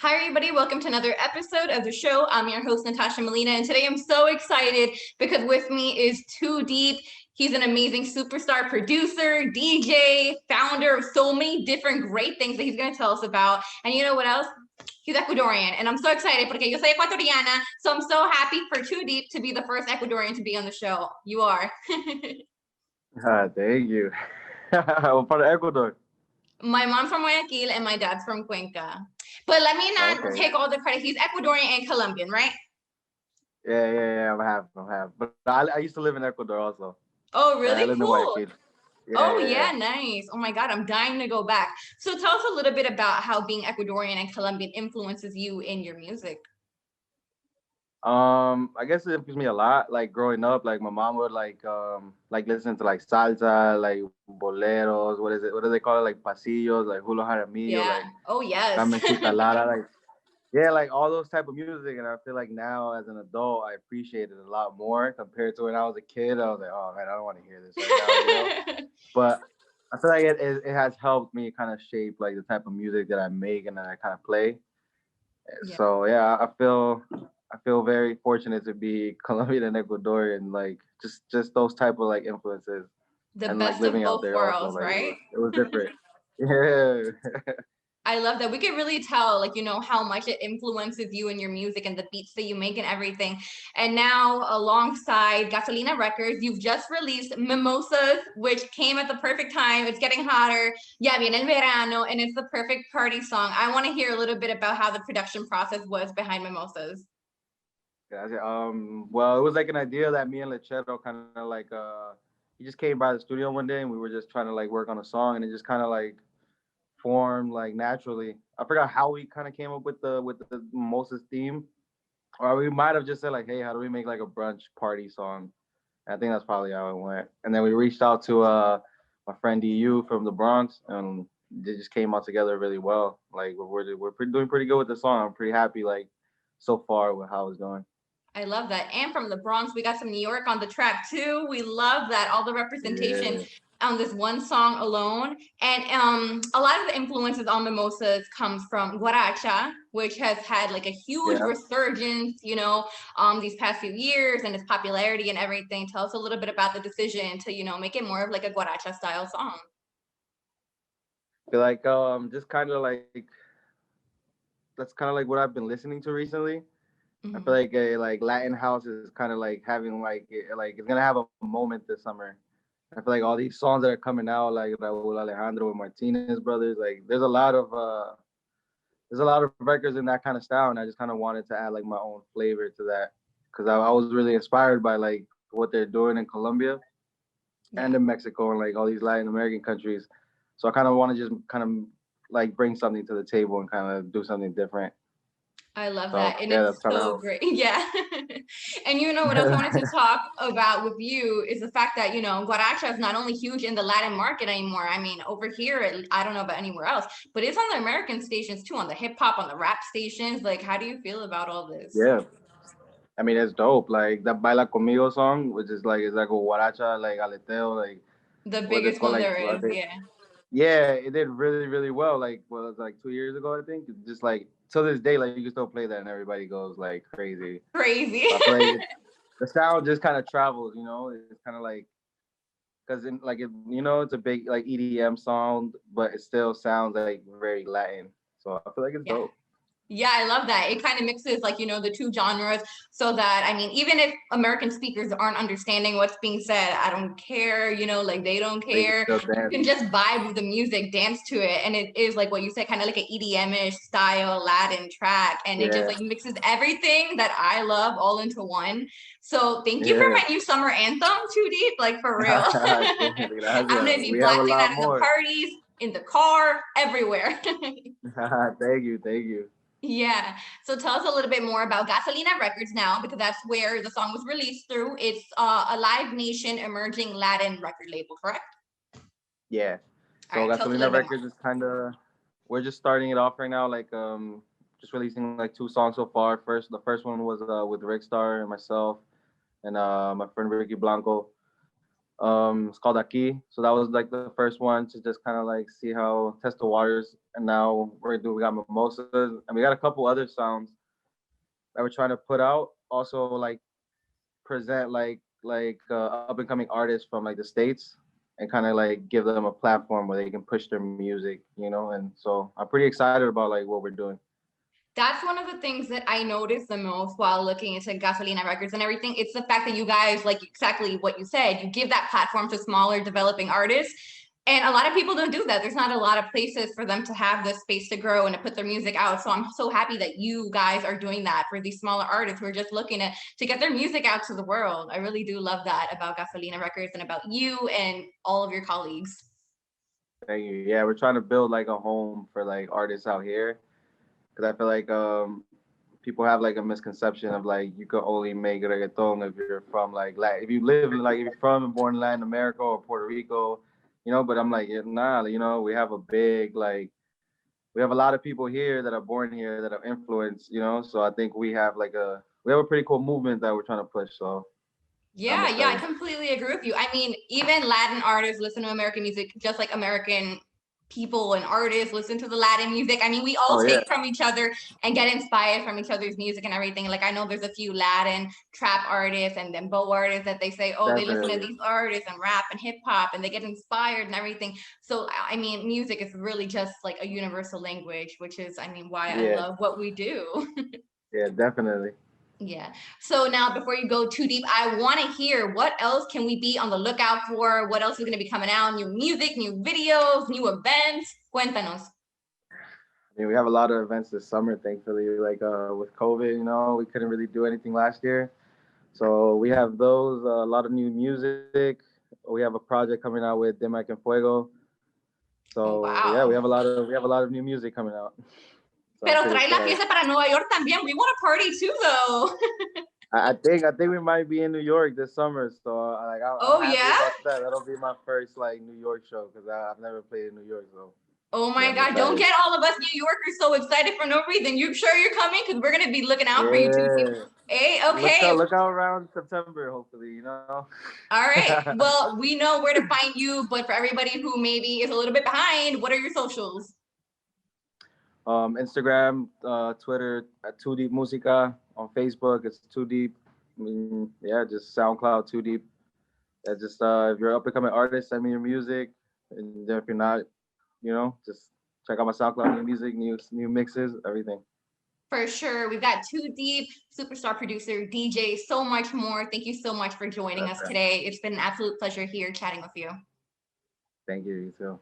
Hi, everybody. Welcome to another episode of the show. I'm your host, Natasha Molina, and today I'm so excited because with me is Too Deep. He's an amazing superstar producer, DJ, founder of so many different great things that he's going to tell us about. And you know what else? He's Ecuadorian, and I'm so excited porque yo soy ecuatoriana, so I'm so happy for Too Deep to be the first Ecuadorian to be on the show. You are. Thank you. What part of Ecuador? My mom's from Guayaquil and my dad's from Cuenca. But let me not take all the credit. He's Ecuadorian and Colombian, right? Yeah. I'm half. But I used to live in Ecuador also. Oh, I really? lived in Cool. Guayaquil. Oh, yeah, nice. Oh my God, I'm dying to go back. So tell us a little bit about how being Ecuadorian and Colombian influences you in your music. I guess it influenced me a lot. Like growing up, like my mom would like listen to like salsa, like boleros. What is it? What do they call it? Like pasillos, like hula jaramillo, Yeah. like Oh, yes. Carmencita Lara, like yeah, like all those type of music. And I feel like now as an adult, I appreciate it a lot more compared to when I was a kid. I was like, oh man, I don't want to hear this right now, But I feel like it has helped me kind of shape like the type of music that I make and that I kind of play. Yeah. So yeah, I feel very fortunate to be Colombian and Ecuadorian, like just those type of like influences, The and like best of living out both there also, worlds, like right? it was different. Yeah. I love that. We can really tell, like, how much it influences you and your music and the beats that you make and everything. And now, alongside Gasolina Records, you've just released Mimosas, which came at the perfect time. It's getting hotter. Ya viene el verano, and it's the perfect party song. I want to hear a little bit about how the production process was behind Mimosas. Gotcha. Well, it was like an idea that me and Lecheto kind of like he just came by the studio one day and we were just trying to like work on a song, and it just kind of like formed like naturally. I forgot how we kind of came up with the Moses theme, or we might have just said like, hey, how do we make like a brunch party song? I think that's probably how it went. And then we reached out to my friend DU from the Bronx, and it just came out together really well. Like doing pretty good with the song. I'm pretty happy like so far with how it's going. I love that. And from the Bronx, we got some New York on the track too. We love that. All the representation Yeah. on this one song alone. And a lot of the influences on Mimosas comes from Guaracha, which has had like a huge Yeah. resurgence, these past few years and its popularity and everything. Tell us a little bit about the decision to, make it more of like a Guaracha style song. Feel like just kind of like that's kind of like what I've been listening to recently. I feel Mhm. like like Latin house is kind of like having like it's gonna have a moment this summer. I feel like all these songs that are coming out, like Raul Alejandro and Martinez brothers, like there's a lot of records in that kind of style, and I just kind of wanted to add like my own flavor to that because I was really inspired by like what they're doing in Colombia and Yeah. in Mexico and like all these Latin American countries. So I kind of want to just kind of like bring something to the table and kind of do something different. I love So that. And yeah, it's that's kind so of great. Yeah. And you know what else I wanted to talk about with you is the fact that, Guaracha is not only huge in the Latin market anymore. I mean, over here, I don't know about anywhere else, but it's on the American stations too, on the hip hop, on the rap stations. Like, how do you feel about all this? yeah. I mean, it's dope. Like that "Baila Conmigo" song, which is like it's like a guaracha, like aleteo, like The what's it biggest called? one Like there is. Yeah. yeah, it did really well. Like well, it was like 2 years ago, I think. It's just like to this day, like you can still play that and everybody goes like crazy. Crazy. So I feel like the sound just kind of travels. It's kind of like because it's a big like EDM sound, but it still sounds like very Latin. So I feel like it's Yeah. dope. Yeah, I love that. It kind of mixes like, the two genres so that, I mean, even if American speakers aren't understanding what's being said, I don't care, like they don't They can care. still You dance. can just vibe with the music, dance to it. And it is like what you said, kind of like an EDM-ish style Latin track. And it just Yeah, like mixes everything that I love all into one. So thank you for yeah. my new summer anthem, Too Deep, like for real. I'm gonna Gracias. be We have a blasting lot that in the more. parties, in the car, everywhere. Thank you. Yeah. So tell us a little bit more about Gasolina Records now, because that's where the song was released through. It's a Live Nation emerging Latin record label, correct? Yeah. All So right. Tell us a Gasolina little bit more. Records is we're just starting it off right now. Like just releasing like two songs so far. The first one was with Rick Star and myself and my friend Ricky Blanco. It's called Aquí. So that was like the first one to just kind of like see how test the waters. And now we got Mimosas, and we got a couple other sounds that we're trying to put out. Also like present up and coming artists from like the States and kind of like give them a platform where they can push their music, you know. And so I'm pretty excited about like what we're doing. That's one of the things that I noticed the most while looking into Gasolina Records and everything. It's the fact that you guys, like exactly what you said, you give that platform to smaller developing artists. And a lot of people don't do that. There's not a lot of places for them to have the space to grow and to put their music out. So I'm so happy that you guys are doing that for these smaller artists who are just looking to get their music out to the world. I really do love that about Gasolina Records and about you and all of your colleagues. Thank you. Yeah, we're trying to build like a home for like artists out here because I feel like people have like a misconception of like you can only make reggaeton if you're from like if you live in like if you're from and born in Latin America or Puerto Rico, you know. But I'm like, yeah, nah, you know, we have a big like we have a lot of people here that are born here that have influence, you know. So I think we have a pretty cool movement that we're trying to push. So I'm Yeah, I excited. completely agree with you. I mean, even Latin artists listen to American music just like American people and artists listen to the Latin music. I mean, we all Oh yeah, take from each other and get inspired from each other's music and everything. Like I know there's a few Latin trap artists and then bow artists that they say, oh, they listen to definitely. these artists and rap and hip hop and they get inspired and everything. So I mean, music is really just like a universal language, which is, I mean, why I Yeah, love what we do. yeah, definitely. Yeah. So now before you go too deep, I want to hear what else can we be on the lookout for? What else is going to be coming out? New music, new videos, new events. Cuéntanos. I mean, we have a lot of events this summer, thankfully. Like with COVID, you know, we couldn't really do anything last year. So we have those, a lot of new music. We have a project coming out with De Mike and Fuego. Oh, So yeah, wow. we have a lot of new music coming out. So I'm Pero pretty trae la excited. fiesta para Nueva York también. We want to party too, though. I think we might be in New York this summer. So I'm Oh, happy yeah? about that. That'll be my first like New York show because I've never played in New York. So Oh, yeah, my I'm God. Don't excited. get all of us New Yorkers so excited for no reason. You sure you're coming? Because we're going to be looking out for you too. Yeah, Hey, okay. look out around September, hopefully. You know. All right. Well, we know where to find you, but for everybody who maybe is a little bit behind, what are your socials? Instagram, Twitter at Too Deep Musica. On Facebook, it's Too Deep. I mean, yeah, just SoundCloud Too Deep. Yeah, just if you're an up and coming artist, send me your music. And if you're not, you know, just check out my SoundCloud, new music, new mixes, everything. For sure. We've got Too Deep, superstar producer, DJ, so much more. Thank you so much for joining us Okay. today. It's been an absolute pleasure here chatting with you. Thank you, you too.